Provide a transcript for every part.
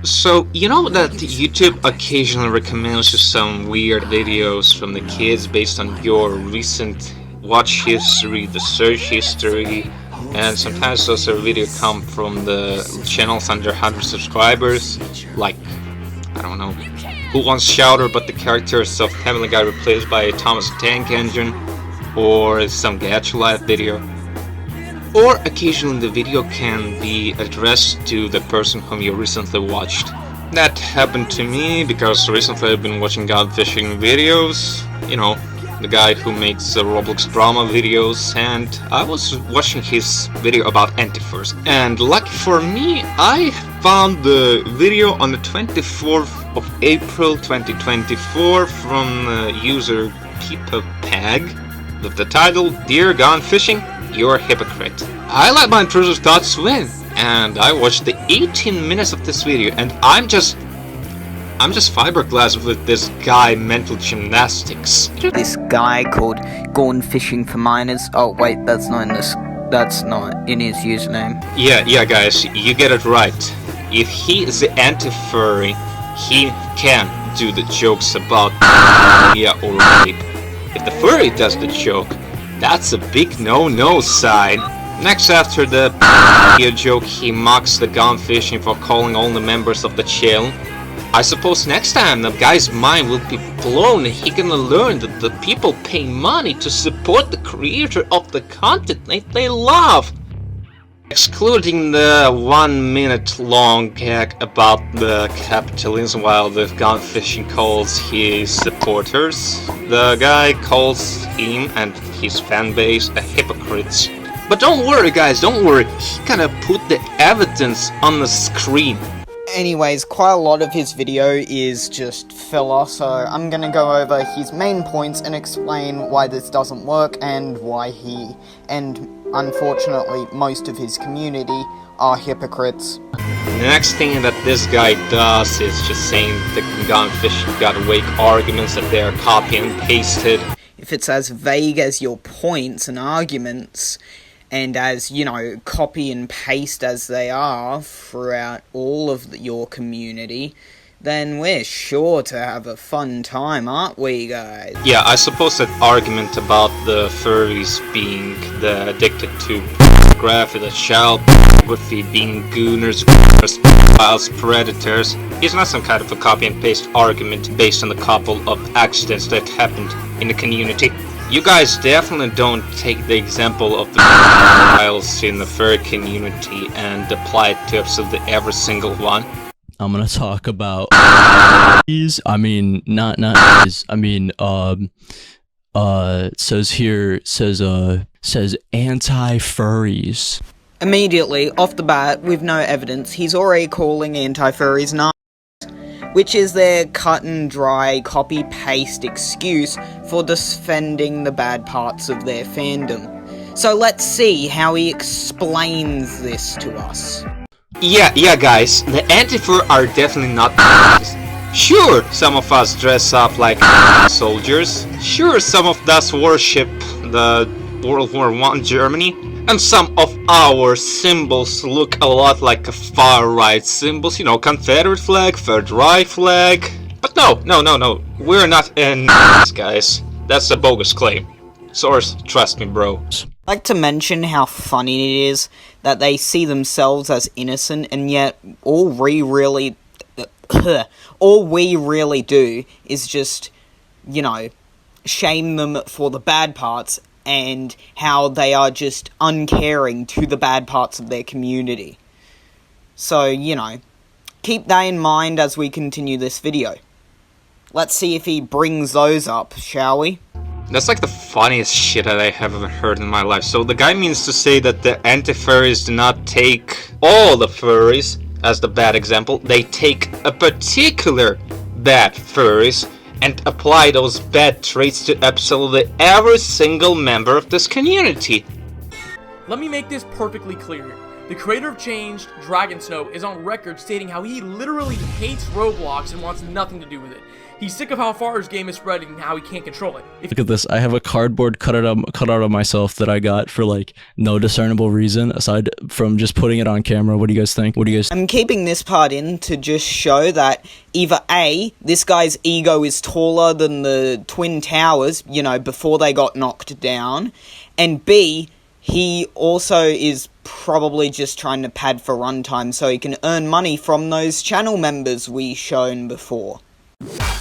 So, you know that YouTube occasionally recommends you some weird videos from the kids based on your recent watch history, the search history, and sometimes those video come from the channels under 100 subscribers, like, I don't know, Who Wants Chowder but the characters of Heavenly Guy replaced by a Thomas the Tank Engine, or some Gacha Life video. Or occasionally the video can be addressed to the person whom you recently watched. That happened to me because recently I've been watching God Fishing videos, you know, the guy who makes Roblox drama videos, and I was watching his video about antifurs. And lucky for me, I found the video on the 24th of April 2024 from user PeepaPag with the title Dear Gone Fishing, You're a Hypocrite. I let my intrusive thoughts win, and I watched the 18 minutes of this video, and I'm just fiberglass with this guy mental gymnastics. This guy called Gone Fishing for Minors. Oh wait, that's not in his username. Yeah guys, you get it right. If he is the anti-furry, he can do the jokes about or rape. If the furry does the joke, that's a big no-no sign. Next, after the joke, he mocks the gone fishing for calling all the members of the channel. I suppose next time the guy's mind will be blown and he gonna learn that the people pay money to support the creator of the content they love. Excluding the 1 minute long gag about the capitalism while the gone fishing calls his supporters, the guy calls him and his fanbase a hypocrites. But don't worry guys, don't worry, he gonna put the evidence on the screen. Anyways, quite a lot of his video is just filler, so I'm gonna go over his main points and explain why this doesn't work and why he, and unfortunately most of his community, are hypocrites. The next thing that this guy does is just saying the gone fishing got weak arguments that they're copy and pasted. If it's as vague as your points and arguments, and as, you know, copy and paste as they are throughout all of your community, then we're sure to have a fun time, aren't we, guys? Yeah, I suppose that argument about the furries being addicted to pornography, the child pornography, being gooners, files, predators, is not some kind of a copy and paste argument based on a couple of accidents that happened in the community. You guys definitely don't take the example of the files in the furry community and apply it to absolutely every single one. I'm gonna talk about these. I mean, not these. I mean, says anti-furries. Immediately, off the bat, with no evidence, he's already calling anti-furries nice, which is their cut and dry copy-paste excuse for defending the bad parts of their fandom. So let's see how he explains this to us. Yeah guys, the antifur are definitely not Sure, some of us dress up like soldiers. Sure, some of us worship the World War I Germany. And some of our symbols look a lot like far-right symbols, you know, Confederate flag, Third Reich flag. But no, we're not in guys. That's a bogus claim. Source, trust me, bro. I'd like to mention how funny it is that they see themselves as innocent, and yet all we really do is just, you know, shame them for the bad parts and how they are just uncaring to the bad parts of their community. So, you know, keep that in mind as we continue this video. Let's see if he brings those up, shall we? That's like the funniest shit that I have ever heard in my life. So the guy means to say that the anti-furries do not take all the furries as the bad example. They take a particular bad furries and apply those bad traits to absolutely every single member of this community. Let me make this perfectly clear. The creator of Changed, Dragon Snow, is on record stating how he literally hates Roblox and wants nothing to do with it. He's sick of how far his game is spreading and how he can't control it. Look at this. I have a cardboard cutout of myself that I got for like no discernible reason aside from just putting it on camera. What do you guys think? I'm keeping this part in to just show that either A, this guy's ego is taller than the Twin Towers, you know, before they got knocked down, and B, he also is probably just trying to pad for runtime so he can earn money from those channel members we shown before.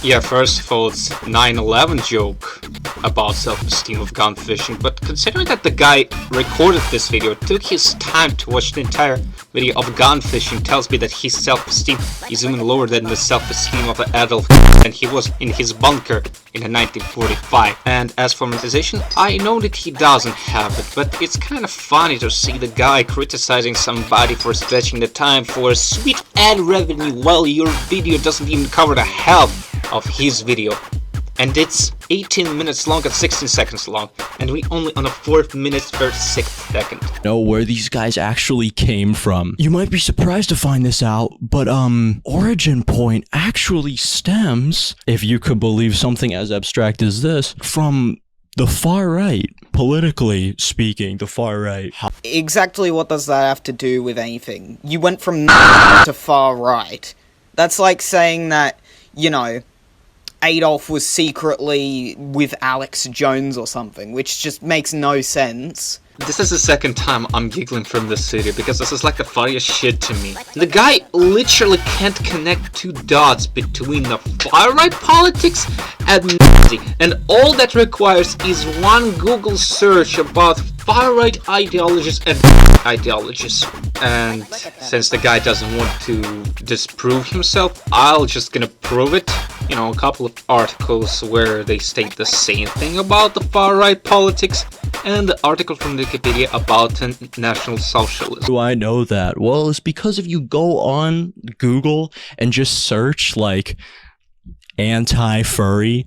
Yeah, first of all, it's 9/11 joke about self-esteem of gun fishing, but considering that the guy recorded this video, took his time to watch the entire video of gun fishing, tells me that his self-esteem is even lower than the self-esteem of an adult and he was in his bunker in 1945. And as for monetization, I know that he doesn't have it, but it's kind of funny to see the guy criticizing somebody for stretching the time for sweet ad revenue while your video doesn't even cover the half of his video. And it's 18 minutes long and 16 seconds long, and we only on a 4 minutes 36 second. Know where these guys actually came from. You might be surprised to find this out, but origin point actually stems, if you could believe something as abstract as this, from the far right. Politically speaking, the far right. Exactly what does that have to do with anything? You went from to far right. That's like saying that, you know, Adolf was secretly with Alex Jones or something, which just makes no sense. This is the second time I'm giggling from this video because this is like the funniest shit to me. The guy literally can't connect two dots between the far-right politics and Nazi, and all that requires is one Google search about far-right ideologies and ideologies. And since the guy doesn't want to disprove himself, I'll just gonna prove it. You know, a couple of articles where they state the same thing about the far-right politics, and the article from Wikipedia about National Socialism. Do I know that? Well, it's because if you go on Google and just search like anti-furry,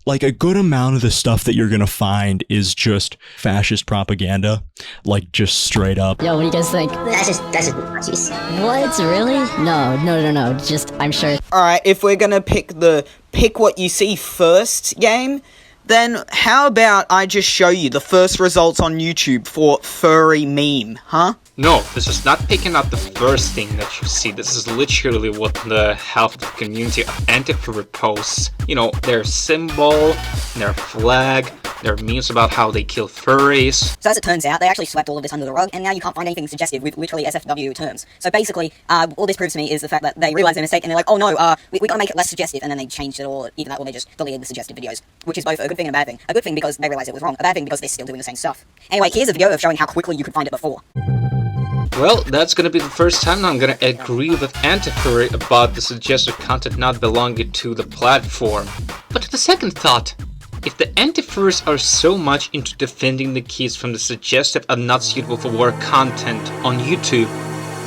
like a good amount of the stuff that you're gonna find is just fascist propaganda, like just straight up. Yo, what do you guys think? That's just Nazis. What? Really? No. Just, I'm sure. Alright, if we're gonna pick what you see first game, then how about I just show you the first results on YouTube for furry meme, huh? No, this is not picking up the first thing that you see. This is literally what the half of the community of antifur posts. You know, their symbol, their flag, their memes about how they kill furries. So as it turns out, they actually swept all of this under the rug, and now you can't find anything suggestive with literally SFW terms. So basically, all this proves to me is the fact that they realised their mistake, and they're like, oh no, we gotta make it less suggestive, and then they changed it all, even that, or they just deleted the suggestive videos, which is both a good thing and a bad thing. A good thing because they realised it was wrong, a bad thing because they're still doing the same stuff. Anyway, here's a video of showing how quickly you could find it before. Well, that's gonna be the first time I'm gonna agree with antifur about the suggested content not belonging to the platform. But the second thought, if the antifurs are so much into defending the kids from the suggested and not suitable for work content on YouTube,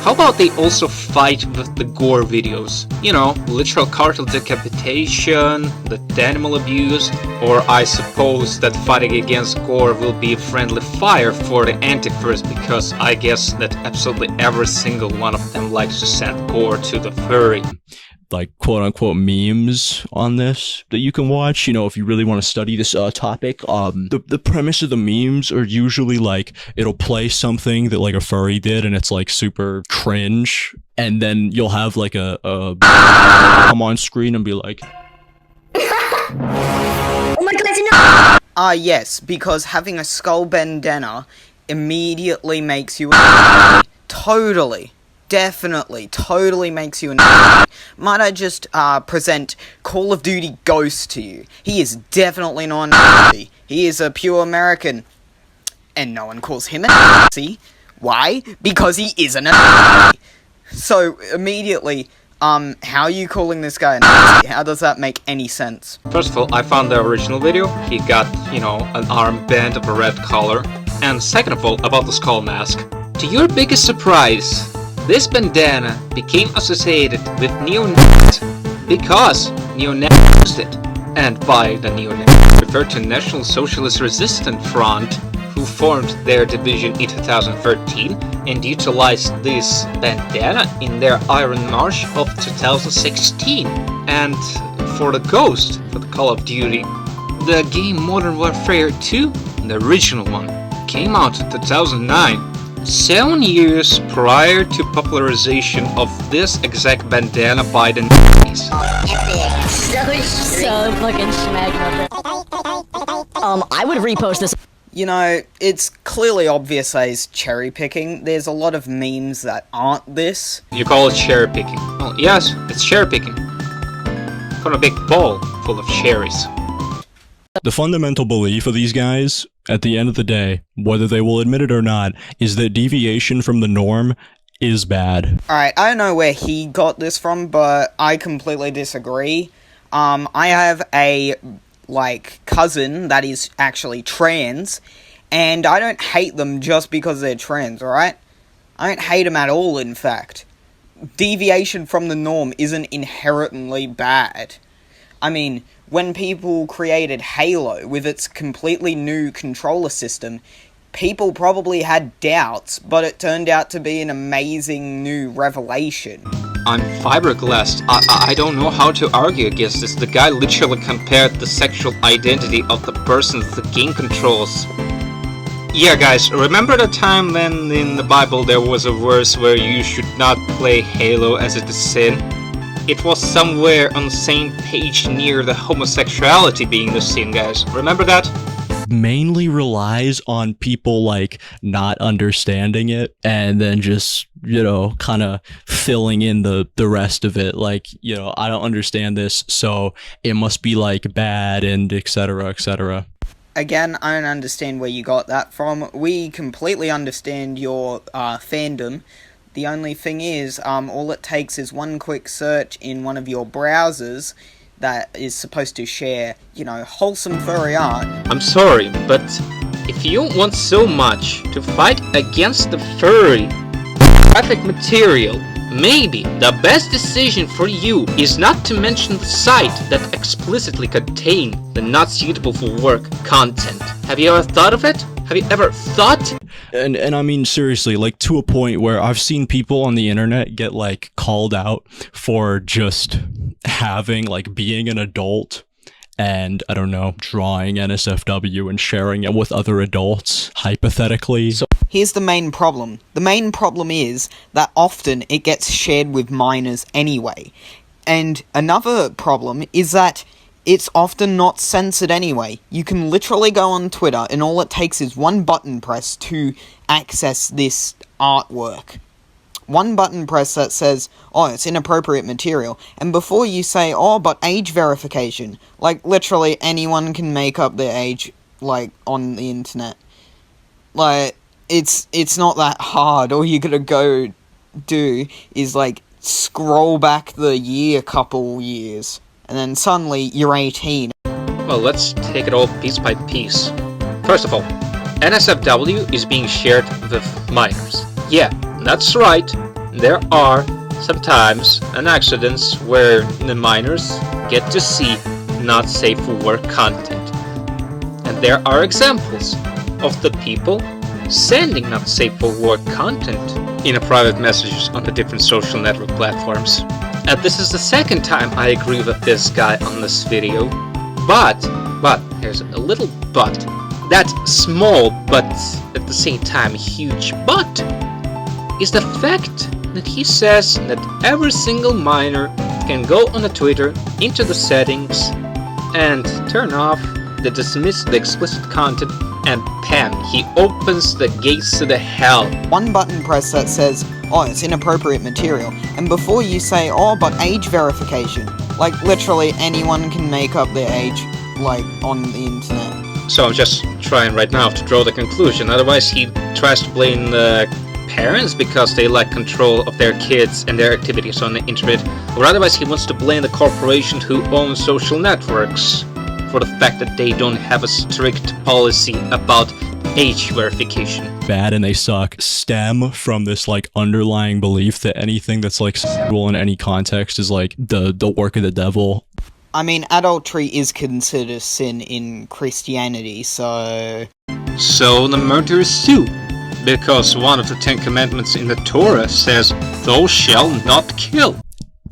how about they also fight with the gore videos? You know, literal cartel decapitation, the animal abuse, or I suppose that fighting against gore will be a friendly fire for the antifurs, because I guess that absolutely every single one of them likes to send gore to the furry. Like quote-unquote memes on this that you can watch, you know, if you really want to study this topic. The premise of the memes are usually like, it'll play something that like a furry did and it's like super cringe, and then you'll have like a come on screen and be like, Oh my god, that's enough! Yes, because having a skull bandana immediately makes you totally makes you an Might I just present Call of Duty Ghost to you? He is definitely not a Nazi. He is a pure American. And no one calls him a Nazi. Why? Because he isn't a Nazi. So, immediately, how are you calling this guy a Nazi? How does that make any sense? First of all, I found the original video. He got, you know, an armband of a red color. And second of all, about the skull mask. To your biggest surprise, this bandana became associated with neo-Nazis because neo-Nazis used it. And by the neo-Nazis, referred to National Socialist Resistance Front, who formed their division in 2013 and utilized this bandana in their Iron March of 2016. And for the Ghost, for the Call of Duty, the game Modern Warfare 2, the original one, came out in 2009, 7 years prior to popularization of this exact bandana by the Nazis. So fucking schmagma. I would repost this. You know, it's clearly obvious that he's cherry picking. There's a lot of memes that aren't this. You call it cherry picking? Well, yes, it's cherry picking. From a big bowl full of cherries. The fundamental belief of these guys, at the end of the day, whether they will admit it or not, is that deviation from the norm is bad. Alright, I don't know where he got this from, but I completely disagree. I have a, cousin that is actually trans, and I don't hate them just because they're trans, alright? I don't hate them at all, in fact. Deviation from the norm isn't inherently bad. I mean, when people created Halo with its completely new controller system, people probably had doubts, but it turned out to be an amazing new revelation. I'm fiberglassed. I don't know how to argue against this. The guy literally compared the sexual identity of the person the game controls. Yeah, guys, remember the time when in the Bible there was a verse where you should not play Halo as it is sin? It was somewhere on the same page near the homosexuality being the sin, guys. Remember that? Mainly relies on people not understanding it and then just, kind of filling in the rest of it. I don't understand this, so it must be bad and etc. etc. Again, I don't understand where you got that from. We completely understand your fandom. The only thing is, all it takes is one quick search in one of your browsers that is supposed to share, wholesome furry art. I'm sorry, but if you want so much to fight against the furry graphic material, maybe the best decision for you is not to mention the site that explicitly contain the not suitable for work content. Have you ever thought of it? Have you ever thought? And I mean, seriously, to a point where I've seen people on the internet get, called out for just having, being an adult and, I don't know, drawing NSFW and sharing it with other adults, hypothetically. So here's the main problem. The main problem is that often it gets shared with minors anyway. And another problem is that it's often not censored anyway. You can literally go on Twitter and all it takes is one button press to access this artwork. One button press that says, oh, it's inappropriate material. And before you say, oh, but age verification. Literally anyone can make up their age, on the internet. It's not that hard. All you gotta go do is, scroll back the year couple years. And then suddenly, you're 18. Well, let's take it all piece by piece. First of all, NSFW is being shared with minors. Yeah, that's right. There are sometimes accidents where the minors get to see not safe for work content. And there are examples of the people sending not safe for work content in a private messages on the different social network platforms. And this is the second time I agree with this guy on this video. But, here's a little but. That small, but at the same time huge but, is the fact that he says that every single minor can go on the Twitter into the settings and turn off the dismiss the explicit content and bam, he opens the gates to the hell. One button press that says, oh, it's inappropriate material. And before you say, oh, but age verification. Literally anyone can make up their age, on the internet. So I'm just trying right now to draw the conclusion. Otherwise he tries to blame the parents because they lack control of their kids and their activities on the internet. Or otherwise he wants to blame the corporation who owns social networks for the fact that they don't have a strict policy about age verification. Bad and they suck stem from this underlying belief that anything that's sexual in any context is the work of the devil. I mean, adultery is considered a sin in Christianity, so So the murderers too, because one of the 10 commandments in the Torah says, "Thou shalt not kill."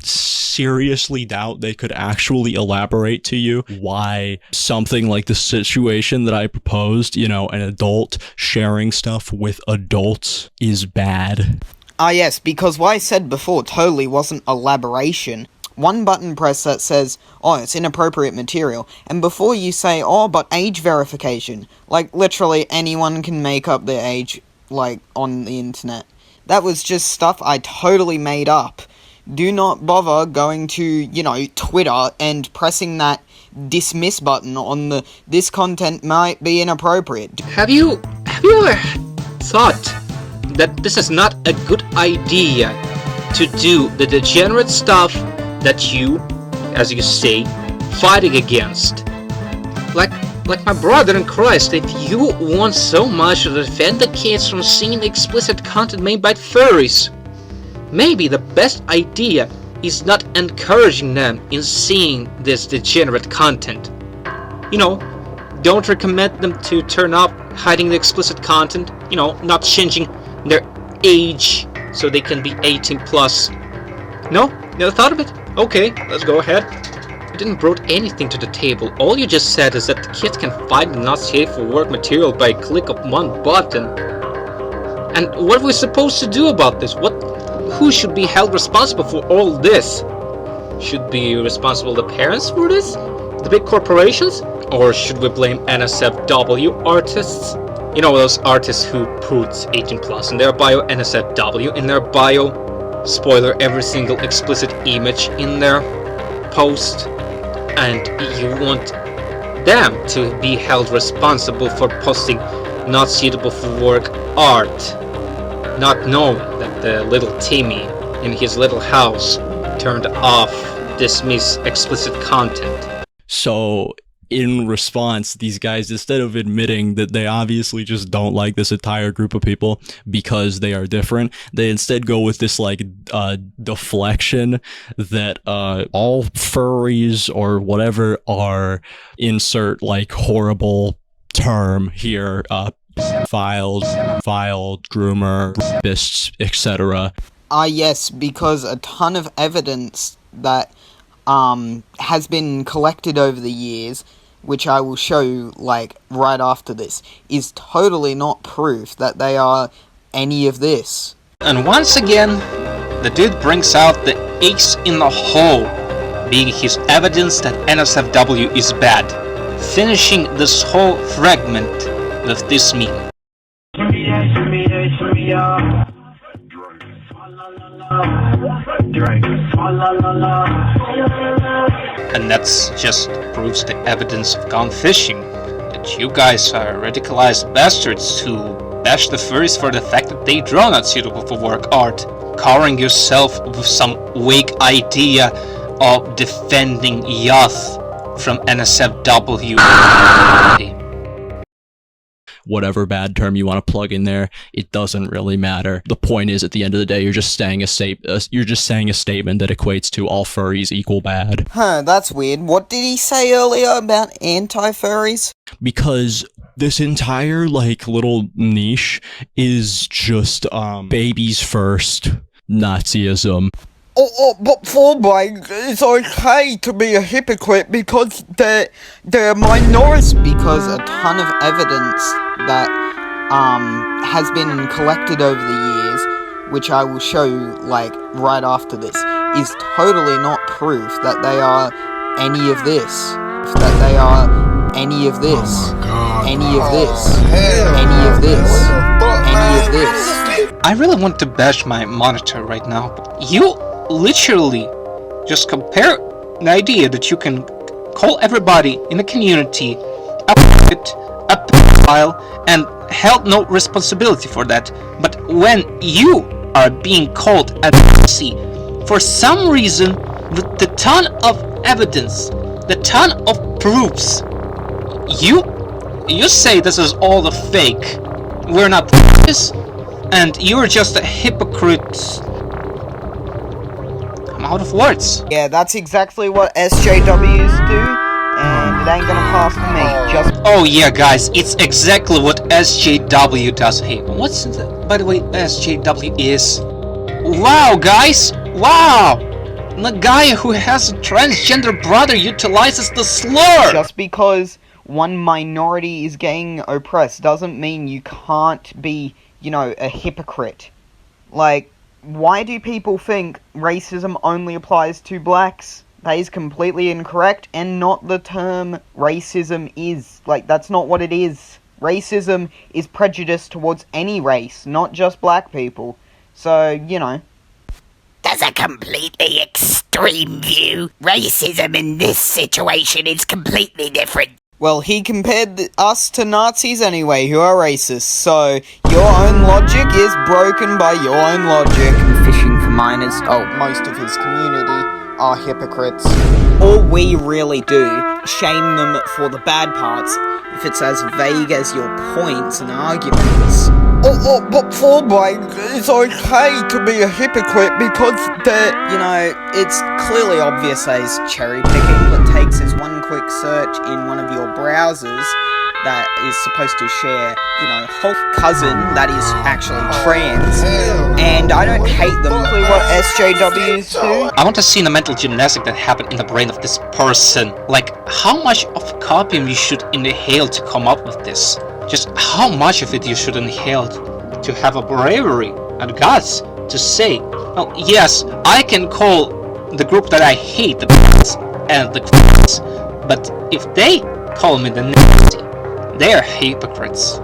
Seriously doubt they could actually elaborate to you why something like the situation that I proposed, you know, an adult sharing stuff with adults, is bad. Ah yes, because what I said before totally wasn't elaboration. One button press that says, oh, it's inappropriate material, and before you say, oh, but age verification, like, literally anyone can make up their age, like, on the internet. That was just stuff I totally made up. Do not bother going to, you know, Twitter and pressing that dismiss button on the, this content might be inappropriate. Have you ever thought that this is not a good idea to do the degenerate stuff that you, as you say, fighting against? Like my brother in Christ, if you want so much to defend the kids from seeing the explicit content made by furries, maybe the best idea is not encouraging them in seeing this degenerate content. You know, don't recommend them to turn off hiding the explicit content, you know, not changing their age so they can be 18 plus. No? Never thought of it? Okay, let's go ahead. You didn't brought anything to the table. All you just said is that the kids can find the not safe for work material by a click of one button. And what are we supposed to do about this? Who should be held responsible for all this? Should be responsible the parents for this? The big corporations? Or should we blame NSFW artists? You know, those artists who put 18 plus in their bio, NSFW in their bio, spoiler every single explicit image in their post, and you want them to be held responsible for posting not suitable for work art, not knowing that the little Timmy in his little house turned off dismiss explicit content. So in response, these guys, instead of admitting that they obviously just don't like this entire group of people because they are different, they instead go with this like deflection that all furries or whatever are, insert like horrible term here, filed, groomer, rapists, etc. Ah yes, because a ton of evidence that has been collected over the years, which I will show, like, right after this, is totally not proof that they are any of this. And once again, the dude brings out the ace in the hole, being his evidence that NSFW is bad, finishing this whole fragment with this meme. And that's just proves the evidence of gone fishing, that you guys are radicalized bastards who bash the furries for the fact that they draw not suitable for work art, covering yourself with some vague idea of defending youth from NSFW. Whatever bad term you want to plug in there, it doesn't really matter. The point is, at the end of the day, you're just saying a statement that equates to all furries equal bad. Huh, that's weird. What did he say earlier about anti-furries? Because this entire, like, little niche is just, babies first Nazism. But Fulbright, it's okay to be a hypocrite because they're minorities. Because a ton of evidence that has been collected over the years, which I will show, like, right after this, is totally not proof that they are any of this. That they are any of this. Any of this. Any of this. Any of this. I really want to bash my monitor right now, but you literally just compare the idea that you can call everybody in the community a pedophile and held no responsibility for that, but when you are being called a Nazi for some reason with the ton of evidence, the ton of proofs, you say this is all a fake, we're not this, and you're just a hypocrite. I'm out of words. Yeah, that's exactly what SJWs do, and it ain't gonna pass to me. Just Oh yeah, guys, it's exactly what SJW does. Hey, what's the, by the way, SJW is? Wow, guys! Wow! The guy who has a transgender brother utilizes the slur! just because one minority is getting oppressed doesn't mean you can't be, you know, a hypocrite. Like, why do people think racism only applies to blacks? That is completely incorrect, and not the term racism is. Like, that's not what it is. Racism is prejudice towards any race, not just black people. So, you know. That's a completely extreme view. Racism in this situation is completely different. Well, he compared us to Nazis anyway, who are racist, so your own logic is broken by your own logic. Fishing for minors, most of his community are hypocrites. All we really do, shame them for the bad parts, if it's as vague as your points and arguments. But Fulbright, it's okay to be a hypocrite because they're... You know, it's clearly obvious that he's cherry picking, but takes as one quick search in one of your browsers that is supposed to share, you know, whole cousin that is actually trans, and I don't hate them. What SJWs do? I want to see the mental gymnastic that happened in the brain of this person. Like, how much of copium you should inhale to come up with this? Just how much of it you should inhale to have a bravery and guts to say, oh yes, I can call the group that I hate the and the but if they call me the Nazi, they are hypocrites.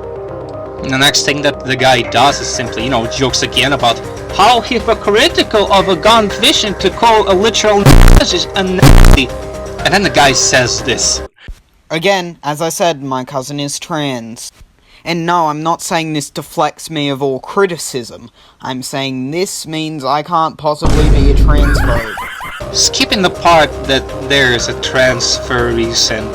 And the next thing that the guy does is simply, you know, jokes again about how hypocritical of a gun fishing to call a literal Nazi a Nazi. And then the guy says this. Again, as I said, my cousin is trans. And no, I'm not saying this deflects me of all criticism. I'm saying this means I can't possibly be a transphobe. Skipping the part that there's a trans furries and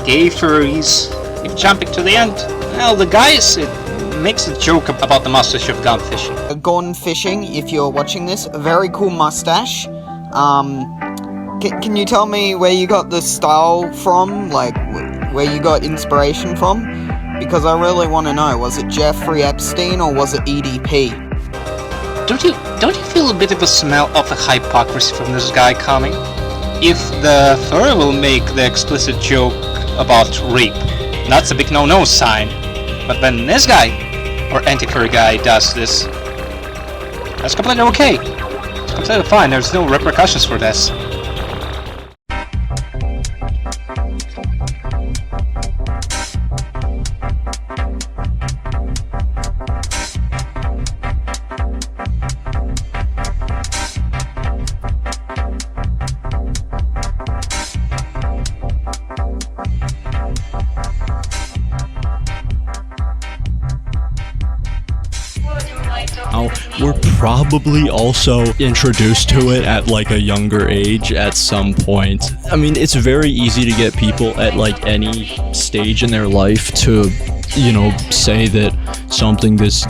gay furries, jumping to the end, well, the guy makes a joke about the mustache of gun fishing. Gone fishing, if you're watching this, a very cool mustache. Can you tell me where you got the style from? Like, where you got inspiration from? Because I really want to know, was it Jeffrey Epstein or was it EDP? Don't you feel a bit of a smell of the hypocrisy from this guy coming? If the furry will make the explicit joke about rape, that's a big no-no sign. But when this guy, or antifur guy, does this, that's completely okay. It's completely fine, there's no repercussions for this. We're probably also introduced to it at like a younger age at some point. I mean, it's very easy to get people at like any stage in their life to, you know, say that something that's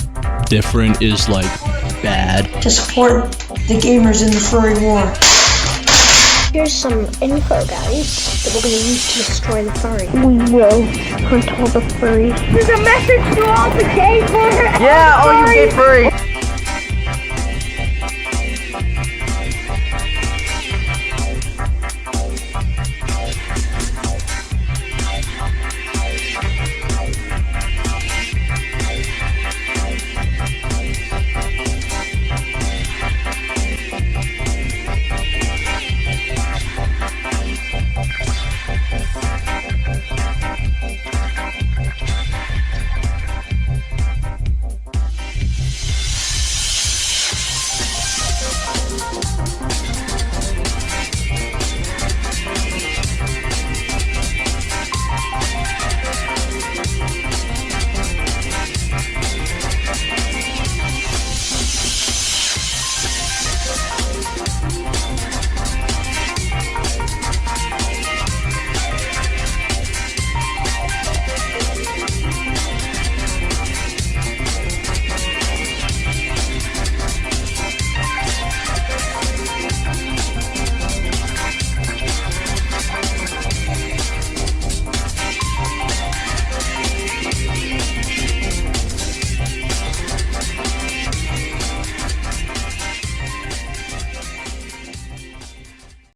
different is like bad. To support the gamers in the furry war. Here's some info, guys, that we're going to use to destroy the furry. We will hunt all the furries. There's a message to all the gay furries! Yeah, all you gay furries!